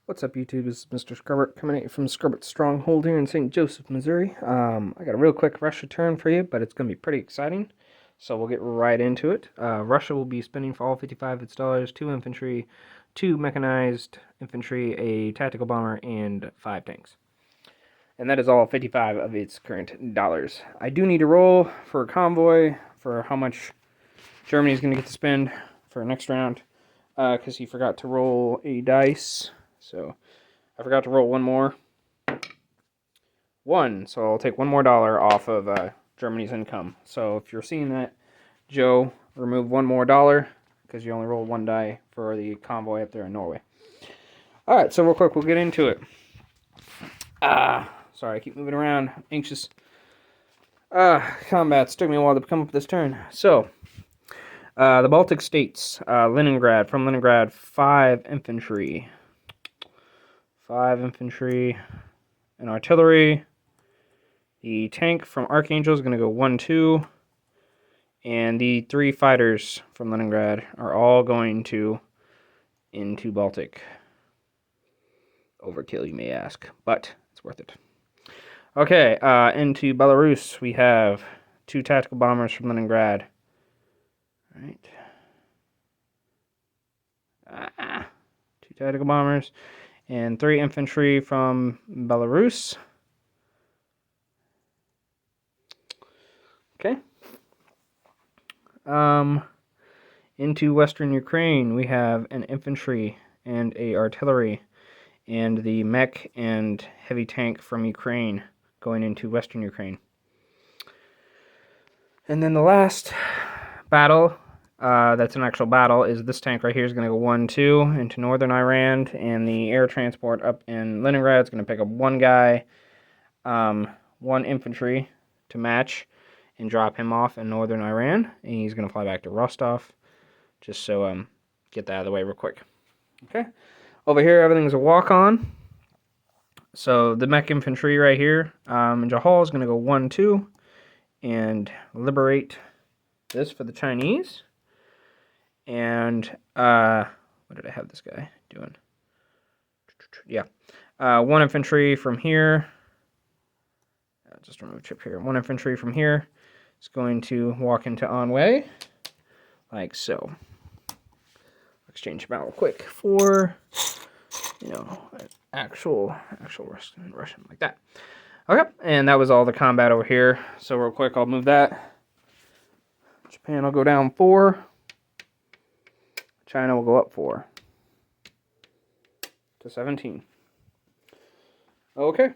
What's up, YouTube? This is Mr. Scrubbert coming at you from Scrubbert's Stronghold here in St. Joseph, Missouri. I got a real quick Russia turn for you, but it's going to be pretty exciting. So we'll get right into it. Russia will be spending for all 55 of its dollars 2 infantry, 2 mechanized infantry, a tactical bomber, and 5 tanks. And that is all 55 of its current dollars. I do need to roll for a convoy for how much Germany's going to get to spend for next round, because he forgot to roll a dice. So I forgot to roll one more. 1, so I'll take $1 more off of Germany's income. So if you're seeing that, Joe, remove $1 more because you only rolled 1 die for the convoy up there in Norway. Alright, so real quick, we'll get into it. Sorry, I keep moving around. Anxious. Combats. Took me a while to come up with this turn. So, the Baltic states. Leningrad. From Leningrad, 5 infantry. 5 infantry and artillery. The tank from Archangel is going to go 1, 2. And the 3 fighters from Leningrad are all going into Baltic. Overkill, you may ask, but it's worth it. Okay, into Belarus, we have 2 tactical bombers from Leningrad. All right. 2 tactical bombers. And 3 infantry from Belarus. Okay. Into Western Ukraine, we have an infantry and a artillery, and the mech and heavy tank from Ukraine going into Western Ukraine. And then the last battle, that's an actual battle, is this tank right here is going to go 1, 2 into northern Iran, and the air transport up in Leningrad is going to pick up 1 guy, 1 infantry to match, and drop him off in northern Iran, and he's going to fly back to Rostov, just so get that out of the way real quick. Okay, over here everything's a walk-on. So the mech infantry right here in Jahal is going to go 1, 2 and liberate this for the Chinese. And what did I have this guy doing? Yeah, 1 infantry from here. Just remove chip here. 1 infantry from here is going to walk into Anhui, like so. Exchange them out real quick for, actual Russian like that. Okay, and that was all the combat over here. So real quick, I'll move that. Japan will go down 4. China will go up 4 to 17. Okay.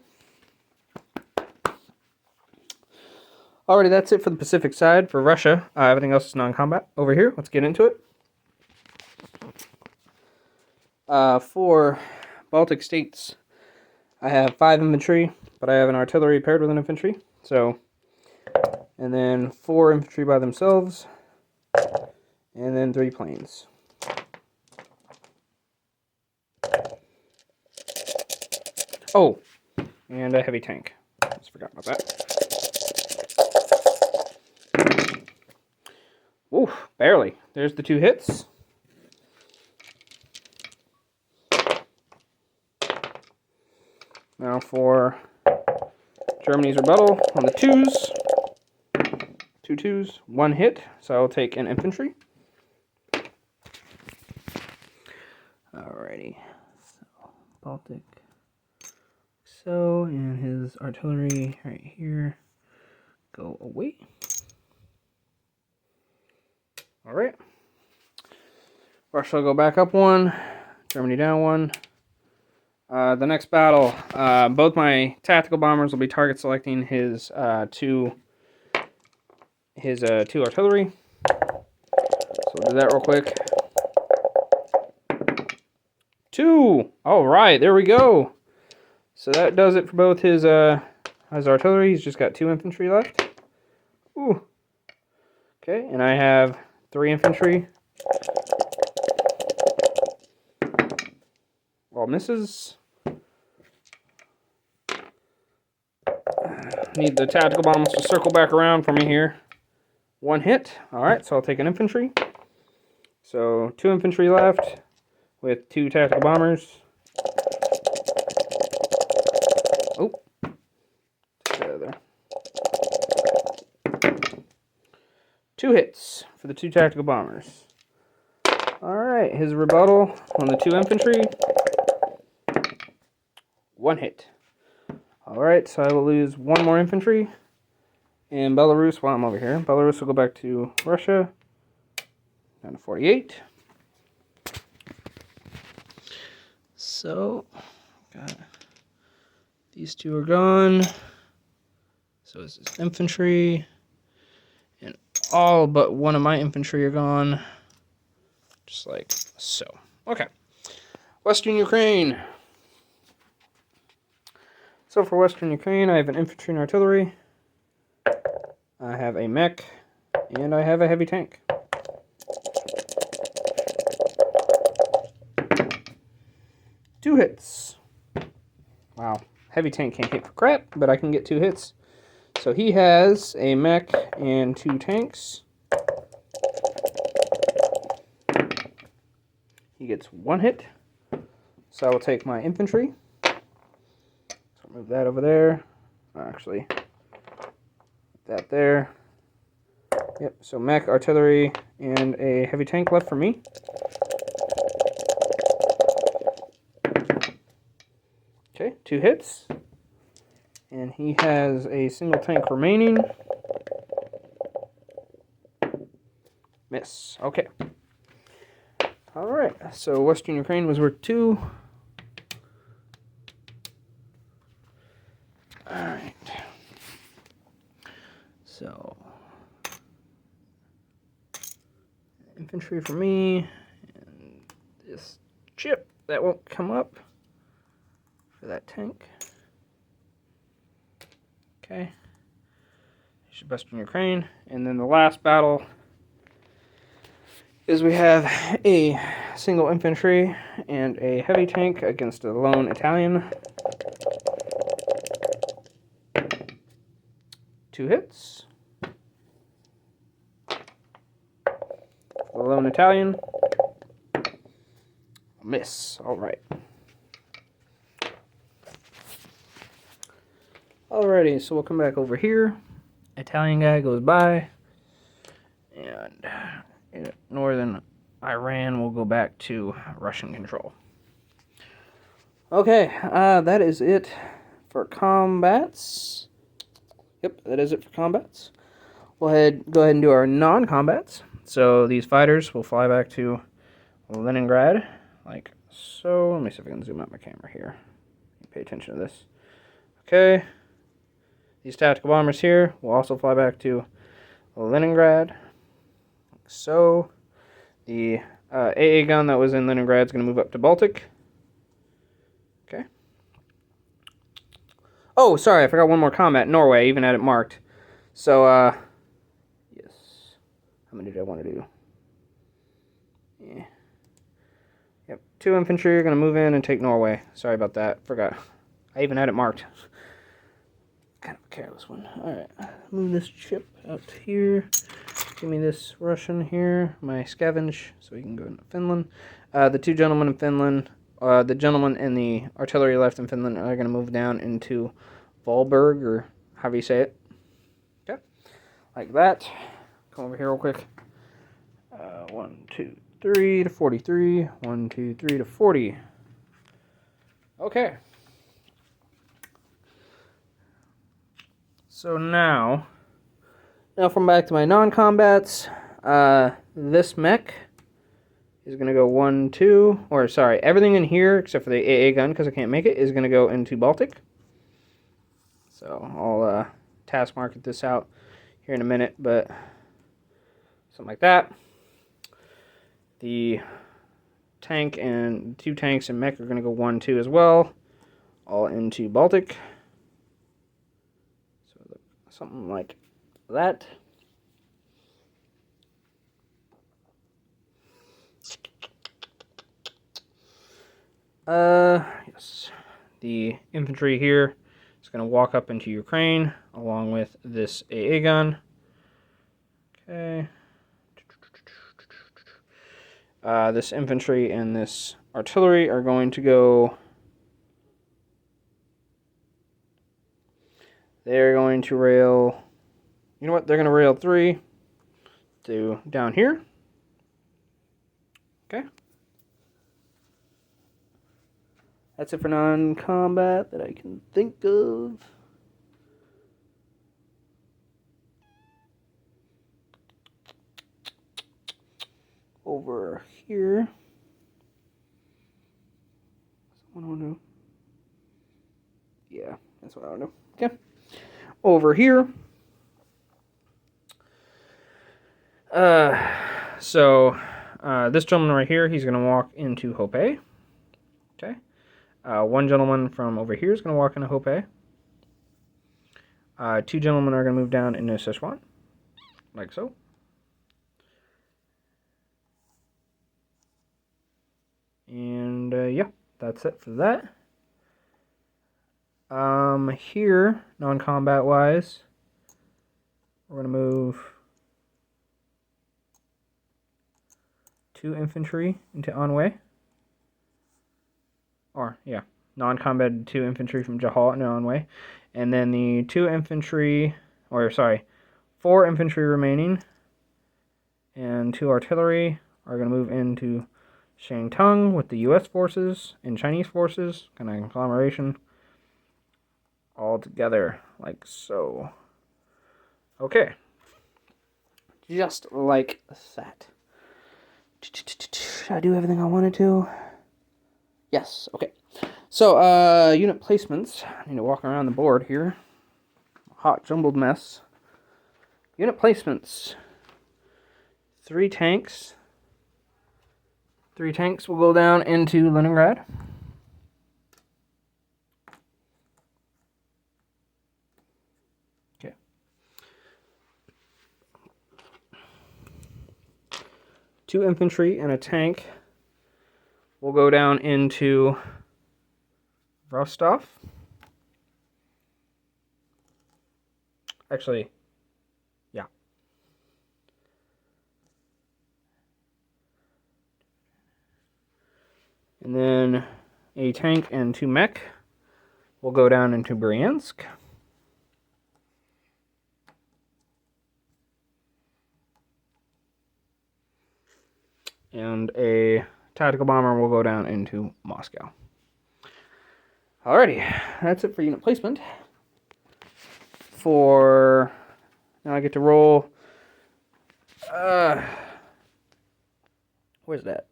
Alrighty, that's it for the Pacific side. For Russia, everything else is non-combat. Over here, let's get into it. For Baltic states, I have 5 infantry, but I have an artillery paired with an infantry. So, and then 4 infantry by themselves, and then 3 planes. Oh, and a heavy tank. Just forgot about that. Oof, barely. There's the 2 hits. Now for Germany's rebuttal on the 2s. 2 2s, 1 hit. So I'll take an infantry. Alrighty. So Baltic. So, and his artillery right here. Go away. Alright. Russia will go back up 1. Germany down 1. The next battle, both my tactical bombers will be target selecting his 2 artillery. So we'll do that real quick. 2! Alright, there we go. So that does it for both his artillery. He's just got 2 infantry left. Ooh. Okay, and I have 3 infantry. Well, misses. Need the tactical bombs to circle back around for me here. 1 hit. Alright, so I'll take an infantry. So 2 infantry left with 2 tactical bombers. 2 hits for the 2 tactical bombers. Alright, his rebuttal on the 2 infantry. 1 hit. Alright, so I will lose 1 more infantry. And Belarus while I'm over here. Belarus will go back to Russia. Down to 48. So, got these 2 are gone. So is this infantry. And all but 1 of my infantry are gone. Just like so. Okay. Western Ukraine. So for Western Ukraine, I have an infantry and artillery. I have a mech. And I have a heavy tank. Two hits. Wow. Heavy tank can't hit for crap, but I can get 2 hits. So he has a mech and 2 tanks. He gets 1 hit. So I will take my infantry. So I'll move that over there. Actually, that there. Yep, so mech, artillery, and a heavy tank left for me. Okay, 2 hits. And he has a single tank remaining. Miss. Okay. Alright, so Western Ukraine was worth 2. Alright. So, infantry for me. And this chip that won't come up for that tank. Okay. Here's Western Ukraine. And then the last battle is we have a single infantry and a heavy tank against a lone Italian. 2 hits. The lone Italian. Miss. Alright. Alrighty, so we'll come back over here. Italian guy goes by. And northern Iran will go back to Russian control. Okay, that is it for combats. Yep, that is it for combats. We'll go ahead and do our non-combats. So these fighters will fly back to Leningrad, like so. Let me see if I can zoom out my camera here. Pay attention to this. Okay. These tactical bombers here will also fly back to Leningrad, like so. The AA gun that was in Leningrad is going to move up to Baltic. Okay. Oh, sorry, I forgot one more combat. Norway, even had it marked. So, yes. How many did I want to do? Yeah. Yep, 2 infantry are going to move in and take Norway. Sorry about that. Forgot. I even had it marked. Kind of a careless one. Alright, move this chip out here. Give me this Russian here, my scavenge, so we can go into Finland. The 2 gentlemen in Finland, the gentleman and the artillery left in Finland are going to move down into Valberg, or however you say it. Okay, like that. Come over here real quick. 1, 2, 3 to 43. 1, 2, 3 to 40. Okay. So now from back to my non-combats, this mech is going to go 1, 2, or sorry, everything in here except for the AA gun, because I can't make it, is going to go into Baltic. So I'll task market this out here in a minute, but something like that. The tank and 2 tanks and mech are going to go 1, 2 as well, all into Baltic. So something like that. Yes. The infantry here is going to walk up into Ukraine along with this AA gun. Okay. This infantry and this artillery are going to go. They're going to rail. You know what? They're going to rail 3. to down here. Okay. That's it for non-combat that I can think of. Over here. Someone want to do? Yeah, that's what I want to do. Okay. Over here. This gentleman right here, he's going to walk into Hope A. Okay. One gentleman from over here is going to walk into Hope A. Two gentlemen are going to move down into Sichuan, like so. And yeah, that's it for that. Here, non-combat wise, we're going to move 2 infantry into Anhui. Or, yeah, non-combat 2 infantry from Jahal into Anhui. And then the 4 infantry remaining and 2 artillery are going to move into Shantung with the U.S. forces and Chinese forces, kind of conglomeration, all together, like so. Okay. Just like that. Did I do everything I wanted to? Yes, okay. So, unit placements. I need to walk around the board here. Hot, jumbled mess. Unit placements. 3 tanks. 3 tanks will go down into Leningrad. Okay. 2 infantry and a tank will go down into Rostov. Actually, yeah. And then a tank and 2 mech will go down into Bryansk. And a tactical bomber will go down into Moscow. Alrighty, that's it for unit placement. Now I get to roll. Where's that?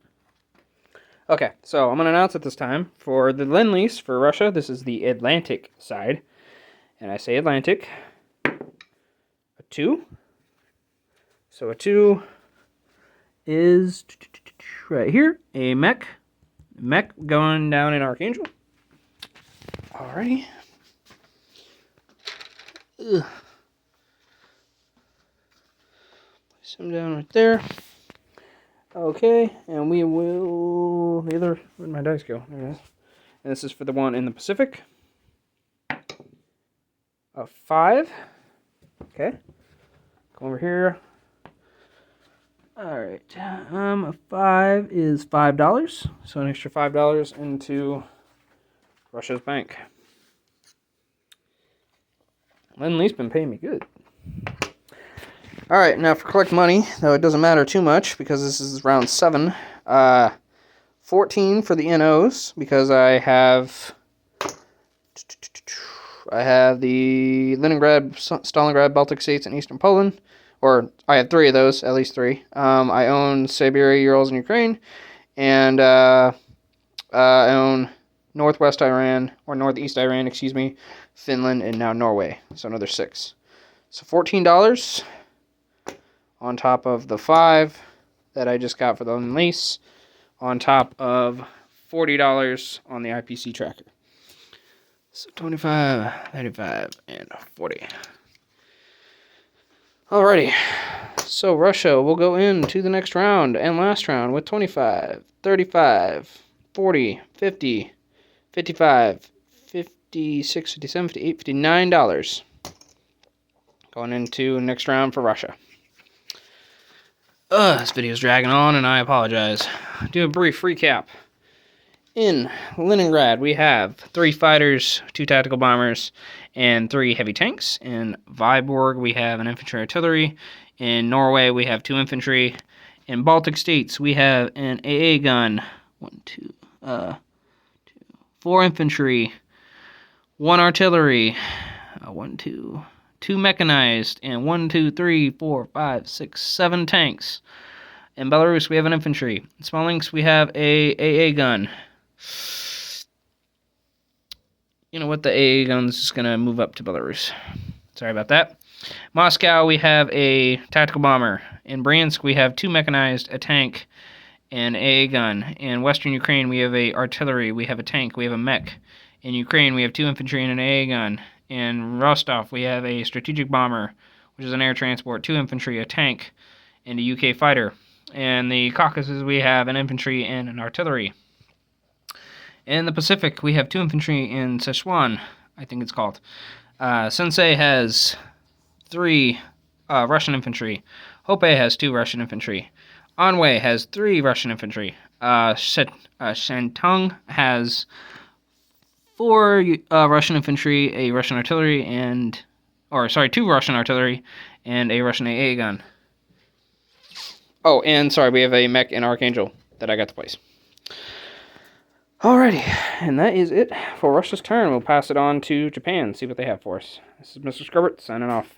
Okay, so I'm going to announce it this time. For the Lend-Lease for Russia, this is the Atlantic side. And I say Atlantic. A 2. So a 2 is right here. A mech. Mech going down in Archangel. Alrighty. Ugh. Place him down right there. Okay, and we will... Where'd my dice go? There it is. And this is for the one in the Pacific. A 5. Okay. Go over here. Alright. A 5 is $5. So an extra $5 into Russia's bank. Lend-Lease been paying me good. Alright, now for collect money, though it doesn't matter too much because this is round 7. 14 for the NOs because I have the Leningrad, Stalingrad, Baltic states, and Eastern Poland. Or I have 3 of those, at least 3. I own Siberia, Urals, and Ukraine. And I own Northwest Iran, or Northeast Iran, excuse me, Finland, and now Norway. So another 6. So $14 on top of the 5 that I just got for the lease, on top of $40 on the IPC tracker. So 25, 35, and 40. Alrighty. So Russia will go into the next round and last round with 25, 35, 40, 50, 55, 56, 57, 58, $59. Going into next round for Russia. This video is dragging on, and I apologize. Do a brief recap. In Leningrad, we have 3 fighters, 2 tactical bombers, and 3 heavy tanks. In Vyborg, we have an infantry artillery. In Norway, we have 2 infantry. In Baltic states, we have an AA gun. 4 infantry, 1 artillery, 2 mechanized, and 7 tanks. In Belarus, we have an infantry. In Smolensk, we have a AA gun. You know what? The AA gun's just gonna move up to Belarus. Sorry about that. Moscow, we have a tactical bomber. In Bryansk, we have 2 mechanized, a tank, and AA gun. In Western Ukraine, we have a artillery, we have a tank, we have a mech. In Ukraine, we have 2 infantry and an AA gun. In Rostov, we have a strategic bomber, which is an air transport, 2 infantry, a tank, and a UK fighter. In the Caucasus, we have an infantry and an artillery. In the Pacific, we have 2 infantry in Sichuan, I think it's called. Sensei has 3 Russian infantry. Hope has 2 Russian infantry. Anhui has 3 Russian infantry. Shantung has 4 Russian infantry, a Russian artillery, 2 Russian artillery, and a Russian AA gun. Oh, and sorry, we have a mech in Archangel that I got to place. Alrighty, and that is it for Russia's turn. We'll pass it on to Japan, see what they have for us. This is Mr. Scribbert signing off.